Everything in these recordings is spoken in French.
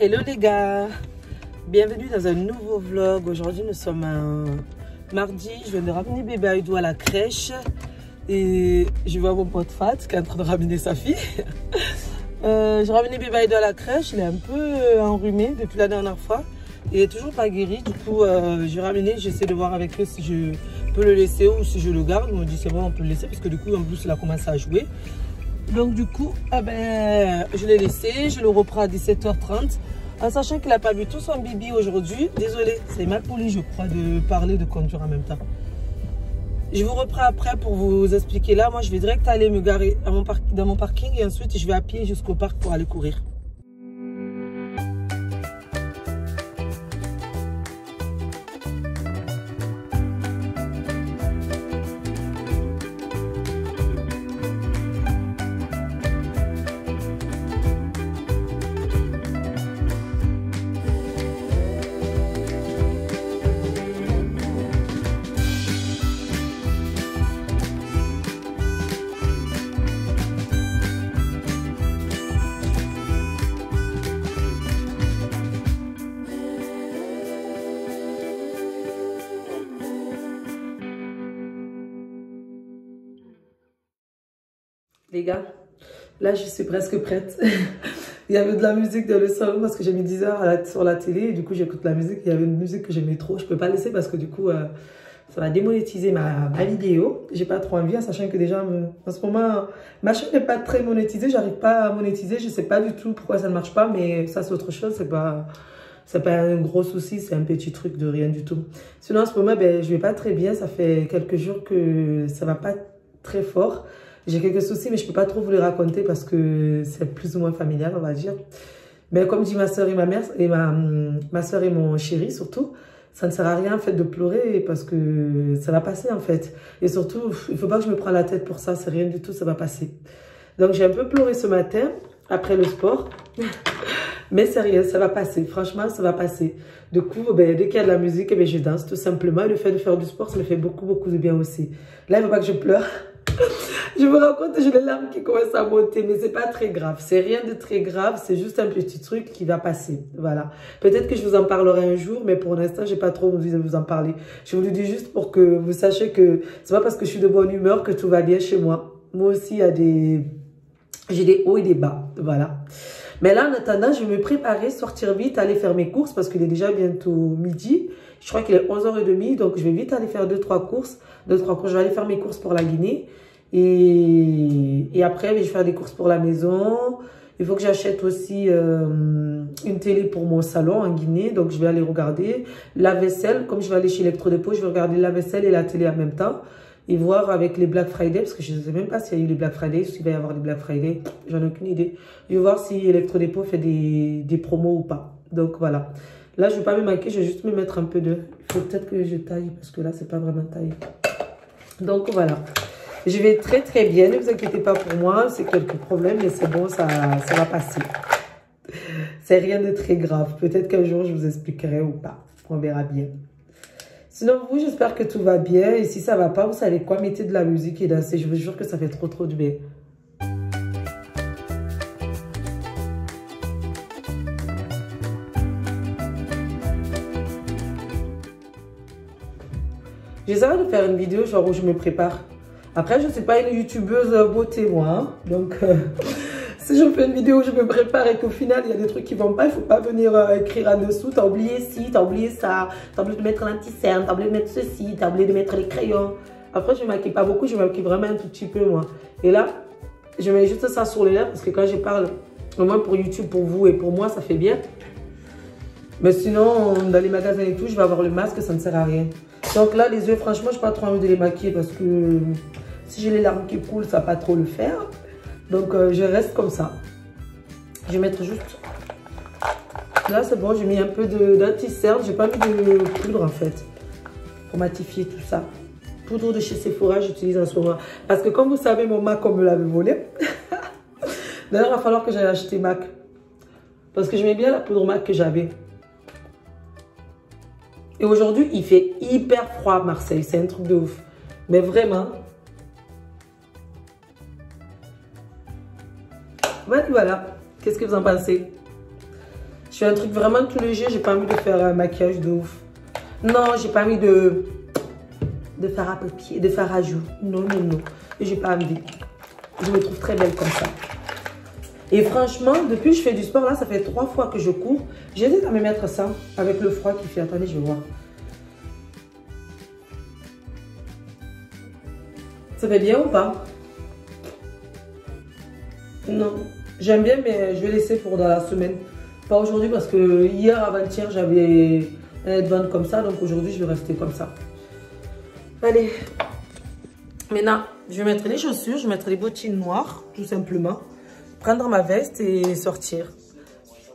Hello les gars, bienvenue dans un nouveau vlog. Aujourd'hui nous sommes un mardi, je viens de ramener bébé Aïdou à la crèche et je vois mon pote Fat qui est en train de ramener sa fille. J'ai ramené bébé Aïdou à la crèche, il est un peu enrhumé depuis la dernière fois. Il est toujours pas guéri, du coup j'ai ramené, j'essaie de voir avec eux si je peux le laisser ou si je le garde. Ils m'ont dit c'est bon, on peut le laisser parce que du coup en plus il a commencé à jouer. Donc du coup, je l'ai laissé, je le reprends à 17h30 en sachant qu'il n'a pas bu tout son bibi aujourd'hui. Désolée, c'est mal poli je crois de parler, de conduire en même temps. Je vous reprends après pour vous expliquer. Là, moi je vais direct aller me garer à dans mon parking et ensuite je vais à pied jusqu'au parc pour aller courir. Les gars, là je suis presque prête. Il y avait de la musique dans le salon parce que j'ai mis 10 heures sur la télé et du coup j'écoute la musique. Il y avait une musique que j'aimais trop, je peux pas laisser parce que du coup ça va démonétiser ma vidéo. J'ai pas trop envie en sachant que déjà en ce moment ma chaîne n'est pas très monétisée, j'arrive pas à monétiser, je sais pas du tout pourquoi ça ne marche pas, mais ça c'est autre chose, c'est pas un gros souci, c'est un petit truc de rien du tout. Sinon en ce moment je vais pas très bien, ça fait quelques jours que ça va pas très fort. J'ai quelques soucis, mais je peux pas trop vous les raconter parce que c'est plus ou moins familial, on va dire. Mais comme dit ma soeur et ma mère, et ma soeur et mon chéri surtout, ça ne sert à rien en fait de pleurer parce que ça va passer en fait. Et surtout, il faut pas que je me prenne la tête pour ça, c'est rien du tout, ça va passer. Donc j'ai un peu pleuré ce matin après le sport. Mais sérieux, ça va passer. Franchement, ça va passer. Du coup, dès qu'il y a de la musique, je danse tout simplement. Et le fait de faire du sport, ça me fait beaucoup, beaucoup de bien aussi. Là, il ne faut pas que je pleure. Je me rends compte que j'ai les larmes qui commencent à monter, mais c'est pas très grave. C'est rien de très grave, c'est juste un petit truc qui va passer. Voilà. Peut-être que je vous en parlerai un jour, mais pour l'instant, j'ai pas trop envie de vous en parler. Je vous le dis juste pour que vous sachiez que c'est pas parce que je suis de bonne humeur que tout va bien chez moi. Moi aussi, j'ai des hauts et des bas. Voilà. Mais là, en attendant, je vais me préparer, sortir vite, aller faire mes courses parce qu'il est déjà bientôt midi. Je crois qu'il est 11h30, donc je vais vite aller faire 2-3 courses. Je vais aller faire mes courses pour la Guinée. Et après, je vais faire des courses pour la maison. Il faut que j'achète aussi une télé pour mon salon en Guinée. Donc, je vais aller regarder la vaisselle. Comme je vais aller chez Electrodépôt, je vais regarder la vaisselle et la télé en même temps. Et voir avec les Black Friday, parce que je ne sais même pas s'il y a eu les Black Friday, s'il va y avoir les Black Friday, j'en ai aucune idée. Je vais voir si Electrodépôt fait des promos ou pas. Donc voilà. Là, je ne vais pas me maquiller, je vais juste me mettre un peu de... Il faut peut-être que je taille, parce que là, c'est pas vraiment taillé. Donc voilà. Je vais très très bien, ne vous inquiétez pas pour moi, c'est quelques problèmes, mais c'est bon, ça va passer. C'est rien de très grave. Peut-être qu'un jour, je vous expliquerai ou pas. On verra bien. Sinon, vous, j'espère que tout va bien. Et si ça va pas, vous savez quoi? Mettez de la musique et dansez. Je vous jure que ça fait trop, trop de bien. J'essaierai de faire une vidéo genre où je me prépare. Après, je ne suis pas une youtubeuse beauté, moi. Hein. Donc, si je fais une vidéo où je me prépare et qu'au final, il y a des trucs qui ne vont pas, il ne faut pas venir écrire en dessous. T'as oublié ci, t'as oublié ça. T'as oublié de mettre l'anti-cerne, t'as oublié de mettre ceci, t'as oublié de mettre les crayons. Après, je ne maquille pas beaucoup, je maquille vraiment un tout petit peu, moi. Et là, je mets juste ça sur les lèvres parce que quand je parle, au moins pour YouTube, pour vous et pour moi, ça fait bien. Mais sinon, dans les magasins et tout, je vais avoir le masque, ça ne sert à rien. Donc là, les yeux, franchement, je n'ai pas trop envie de les maquiller parce que si j'ai les larmes qui coulent, ça ne va pas trop le faire. Donc, je reste comme ça. Je vais mettre juste... Là, c'est bon, j'ai mis un peu d'anti-cerne. Je n'ai pas mis de poudre, en fait, pour matifier tout ça. Poudre de chez Sephora, j'utilise en ce moment. Parce que comme vous savez, mon MAC, on me l'avait volé. D'ailleurs, il va falloir que j'aille acheter MAC. Parce que j'aimais bien la poudre MAC que j'avais. Et aujourd'hui, il fait hyper froid à Marseille. C'est un truc de ouf. Mais vraiment. Voilà. Qu'est-ce que vous en pensez? Je fais un truc vraiment tout léger. J'ai pas envie de faire un maquillage de ouf. Non, j'ai pas envie de faire à papier, de faire à joues. Non, non, non. Et j'ai pas envie. Je me trouve très belle comme ça. Et franchement, depuis que je fais du sport, là, ça fait 3 fois que je cours. J'hésite à me mettre ça avec le froid qui fait. Attendez, je vais voir. Ça fait bien ou pas? Non. J'aime bien, mais je vais laisser pour dans la semaine. Pas aujourd'hui parce que hier, avant-hier, j'avais un headband comme ça. Donc aujourd'hui, je vais rester comme ça. Allez. Maintenant, je vais mettre les chaussures. Je vais mettre les bottines noires, tout simplement. Prendre ma veste et sortir.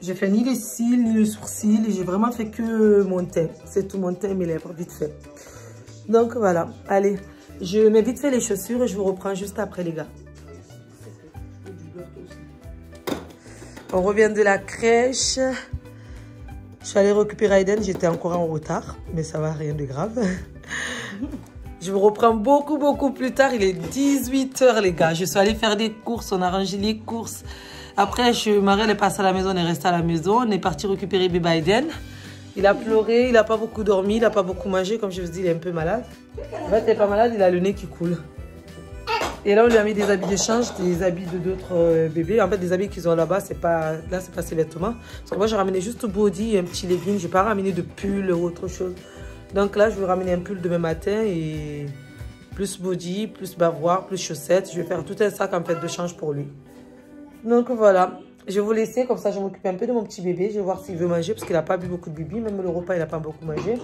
J'ai fait ni les cils, ni le sourcil. Et j'ai vraiment fait que mon teint. C'est tout mon teint et mes lèvres, vite fait. Donc voilà. Allez. Je mets vite fait les chaussures et je vous reprends juste après, les gars. On revient de la crèche. Je suis allée récupérer Aiden. J'étais encore en retard, mais ça va, rien de grave. Je vous reprends beaucoup plus tard. Il est 18 h, les gars. Je suis allée faire des courses. On a rangé les courses. Après, Marielle est passée à la maison. On est resté à la maison. On est parti récupérer bébé Aiden. Il a pleuré. Il n'a pas beaucoup dormi. Il n'a pas beaucoup mangé. Comme je vous dis, il est un peu malade. En fait, il n'est pas malade. Il a le nez qui coule. Et là, on lui a mis des habits d'échange, des habits de d'autres bébés. En fait, des habits qu'ils ont là-bas, c'est pas ses vêtements. Parce que moi, j'ai ramené juste body et un petit legging. Je n'ai pas ramené de pull ou autre chose. Donc là, je vais ramener un pull demain matin et plus body, plus bavoir, plus chaussettes. Je vais faire tout un sac en fait de change pour lui. Donc voilà, je vais vous laisser. Comme ça, je m'occupe un peu de mon petit bébé. Je vais voir s'il veut manger parce qu'il n'a pas bu beaucoup de bibi. Même le repas, il n'a pas beaucoup mangé.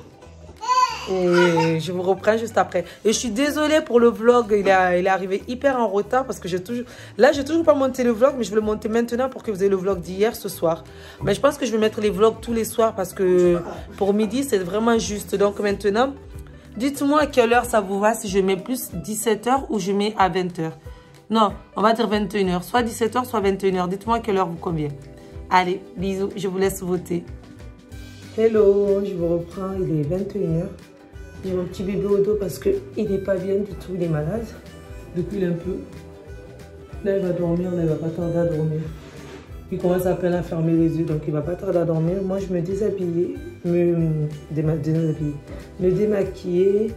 Et je vous reprends juste après. Et je suis désolée pour le vlog. Il est arrivé hyper en retard parce que j'ai toujours pas monté le vlog. Mais je vais le monter maintenant pour que vous ayez le vlog d'hier ce soir. Mais je pense que je vais mettre les vlogs tous les soirs parce que pour midi, c'est vraiment juste. Donc maintenant, dites-moi à quelle heure ça vous va. Si je mets plus 17 h ou je mets à 20 h. Non, on va dire 21 h. Soit 17 h, soit 21 h. Dites-moi à quelle heure vous convient. Allez, bisous. Je vous laisse voter. Hello, je vous reprends. Il est 21 h. J'ai mon petit bébé au dos parce qu'il n'est pas bien du tout, il est malade. Depuis, il est un peu... Là, il va dormir, là, il va pas tarder à dormir. Il commence à peine à fermer les yeux, donc il va pas tarder à dormir. Moi, je me déshabillais, me démaquiller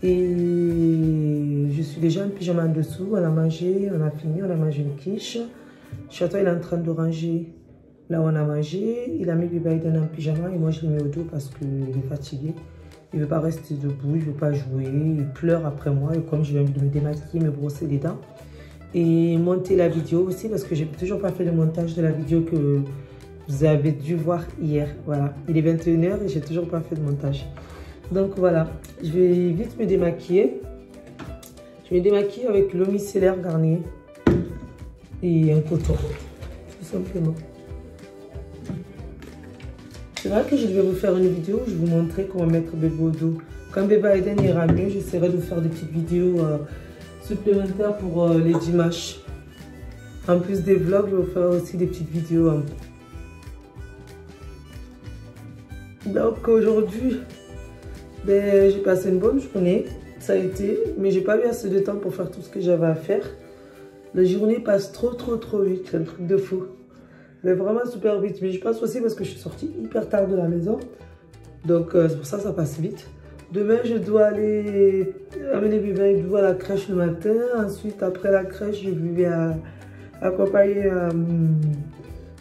et je suis déjà en pyjama en dessous. On a mangé, on a fini, on a mangé une quiche. Château, il est en train de ranger là où on a mangé. Il a mis bébé Aiden en pyjama et moi, je l'ai mis au dos parce qu'il est fatigué. Il ne veut pas rester debout, il ne veut pas jouer, il pleure après moi. Et comme je viens de me démaquiller, me brosser les dents. Et monter la vidéo aussi, parce que je n'ai toujours pas fait le montage de la vidéo que vous avez dû voir hier. Voilà, il est 21 h et je n'ai toujours pas fait de montage. Donc voilà, je vais vite me démaquiller. Je vais me démaquiller avec l'eau micellaire Garnier et un coton, tout simplement. C'est vrai que je devais vous faire une vidéo où je vous montrais comment mettre bébé au dos. Quand bébé Aiden ira mieux, j'essaierai de vous faire des petites vidéos supplémentaires pour les dimanches. En plus des vlogs, je vais vous faire aussi des petites vidéos. Donc aujourd'hui, j'ai passé une bonne journée. Ça a été, mais j'ai pas eu assez de temps pour faire tout ce que j'avais à faire. La journée passe trop vite, c'est un truc de fou. Mais vraiment super vite. Mais je pense aussi parce que je suis sortie hyper tard de la maison. Donc c'est pour ça que ça passe vite. Demain, je dois aller amener bébé Aidou à la crèche le matin. Ensuite, après la crèche, je vais accompagner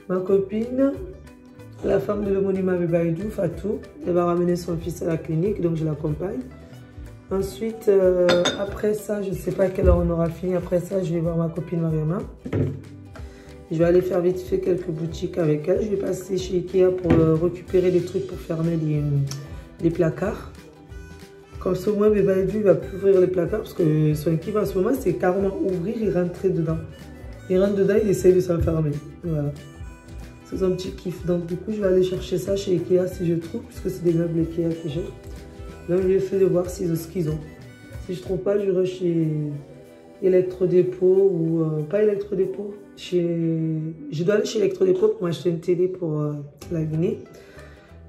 ma copine, la femme de l'homonyme bébé Aidou, Fatou. Elle va ramener son fils à la clinique, donc je l'accompagne. Ensuite, après ça, je ne sais pas à quelle heure on aura fini. Après ça, je vais voir ma copine Mariama. Je vais aller faire vite fait quelques boutiques avec elle. Je vais passer chez Ikea pour récupérer des trucs pour fermer les placards. Comme ça, au moins, bébé Aidou, il va plus ouvrir les placards parce que son kiff en ce moment, c'est carrément ouvrir et rentrer dedans. Il rentre dedans, il essaye de s'enfermer. Voilà. C'est son petit kiff. Donc, du coup, je vais aller chercher ça chez Ikea si je trouve, puisque c'est des meubles Ikea que j'ai. Donc, je vais essayer de voir ce qu'ils ont. Si je ne trouve pas, j'irai chez Electrodépôt ou pas Electrodépôt. Je dois aller chez Electrodépôt pour m'acheter une télé pour la Guinée.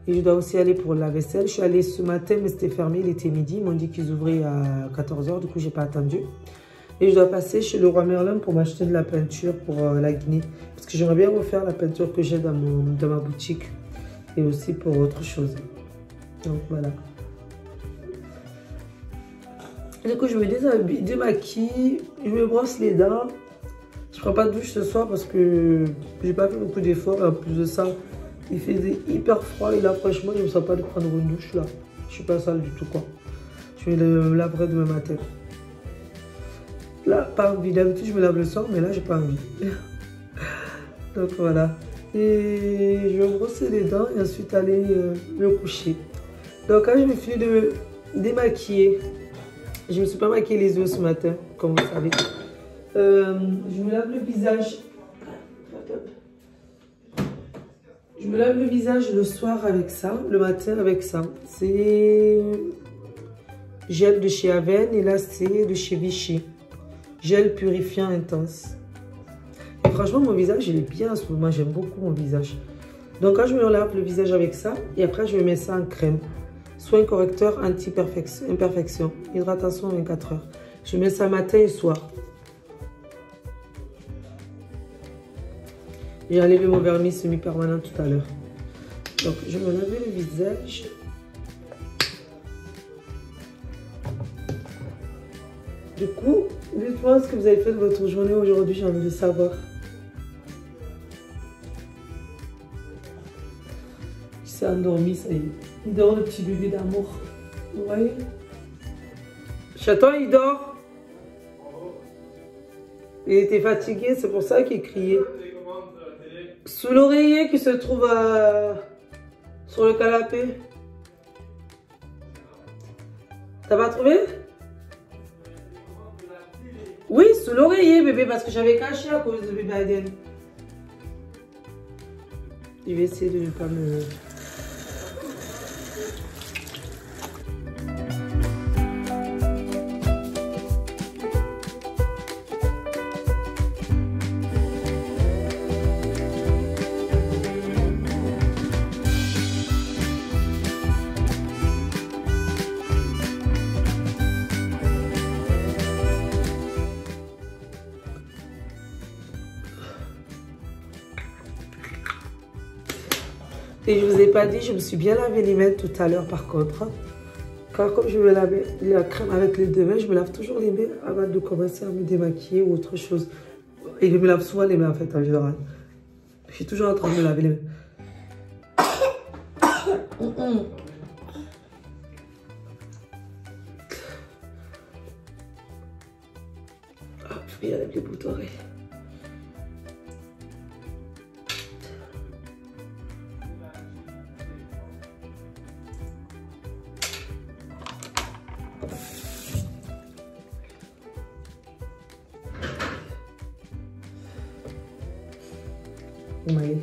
Et je dois aussi aller pour la vaisselle. Je suis allée ce matin, mais c'était fermé, il était midi. Ils m'ont dit qu'ils ouvraient à 14 h, du coup, je n'ai pas attendu. Et je dois passer chez Leroy Merlin pour m'acheter de la peinture pour la Guinée. Parce que j'aimerais bien refaire la peinture que j'ai dans ma boutique. et aussi pour autre chose. Donc voilà. Du coup, je me démaquille, je me brosse les dents. Je prends pas de douche ce soir parce que j'ai pas fait beaucoup d'efforts. En plus de ça, il faisait hyper froid et là, franchement, je me sens pas de prendre une douche là. Je suis pas sale du tout quoi. Je me laverai demain matin. Là, pas envie. D'habitude, je me lave le soir, mais là, j'ai pas envie. Donc voilà. Et je vais me brosser les dents et ensuite aller me coucher. Donc là, je me suis de démaquiller. Je me suis pas maquillé les yeux ce matin, comme vous savez. Je me lave le visage. Je me lave le visage le soir avec ça, le matin avec ça. C'est gel de chez Aven et là c'est de chez Vichy. Gel purifiant intense. Et franchement, mon visage, il est bien en ce moment. J'aime beaucoup mon visage. Donc, quand je me lave le visage avec ça, et après, je mets ça en crème. Soin correcteur anti-imperfection. Hydratation 24 heures. Je mets ça matin et soir. J'ai enlevé mon vernis semi-permanent tout à l'heure. Donc, je me lave le visage. Du coup, dites-moi ce que vous avez fait de votre journée aujourd'hui, j'ai envie de savoir. Il s'est endormi, ça y est. Il dort, le petit bébé d'amour. Vous voyez? Chaton, il dort. Il était fatigué, c'est pour ça qu'il criait. Sous l'oreiller qui se trouve sur le canapé. T'as pas trouvé? Oui, sous l'oreiller, bébé, parce que j'avais caché à cause de bébé Aden. Je vais essayer de ne pas me... Et je vous ai pas dit, je me suis bien lavé les mains tout à l'heure par contre. Car comme je me lavais la crème avec les deux mains, je me lave toujours les mains avant de commencer à me démaquiller ou autre chose. Et je me lave souvent les mains en fait en général. Je suis toujours en train de me laver les mains. Hop, il y a les boutons. Oui.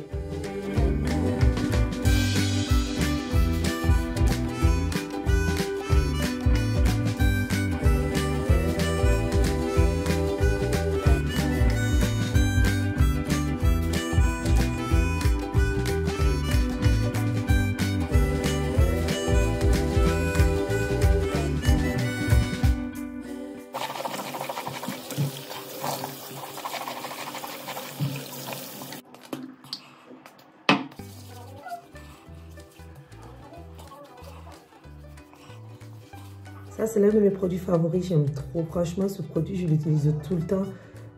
Ça, c'est l'un de mes produits favoris. J'aime trop. Franchement, ce produit, je l'utilise tout le temps.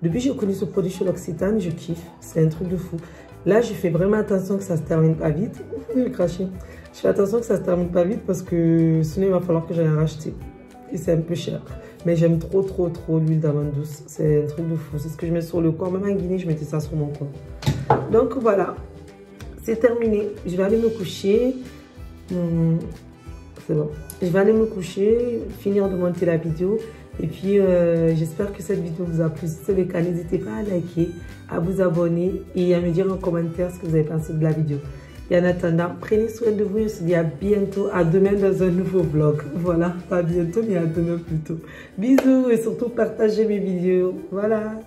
Depuis que j'ai connu ce produit chez l'Occitane, je kiffe. C'est un truc de fou. Là, je fais vraiment attention que ça se termine pas vite. J'ai craché. Je fais attention que ça se termine pas vite parce que sinon, il va falloir que j'aille en racheter. Et c'est un peu cher. Mais j'aime trop l'huile d'amande douce. C'est un truc de fou. C'est ce que je mets sur le corps. Même en Guinée, je mettais ça sur mon corps. Donc, voilà. C'est terminé. Je vais aller me coucher. C'est bon. Je vais aller me coucher, finir de monter la vidéo. Et puis, j'espère que cette vidéo vous a plu. Si c'est le cas, n'hésitez pas à liker, à vous abonner et à me dire en commentaire ce que vous avez pensé de la vidéo. Et en attendant, prenez soin de vous. On se dit à bientôt, à demain dans un nouveau vlog. Voilà, pas bientôt, mais à demain plutôt. Bisous et surtout partagez mes vidéos. Voilà.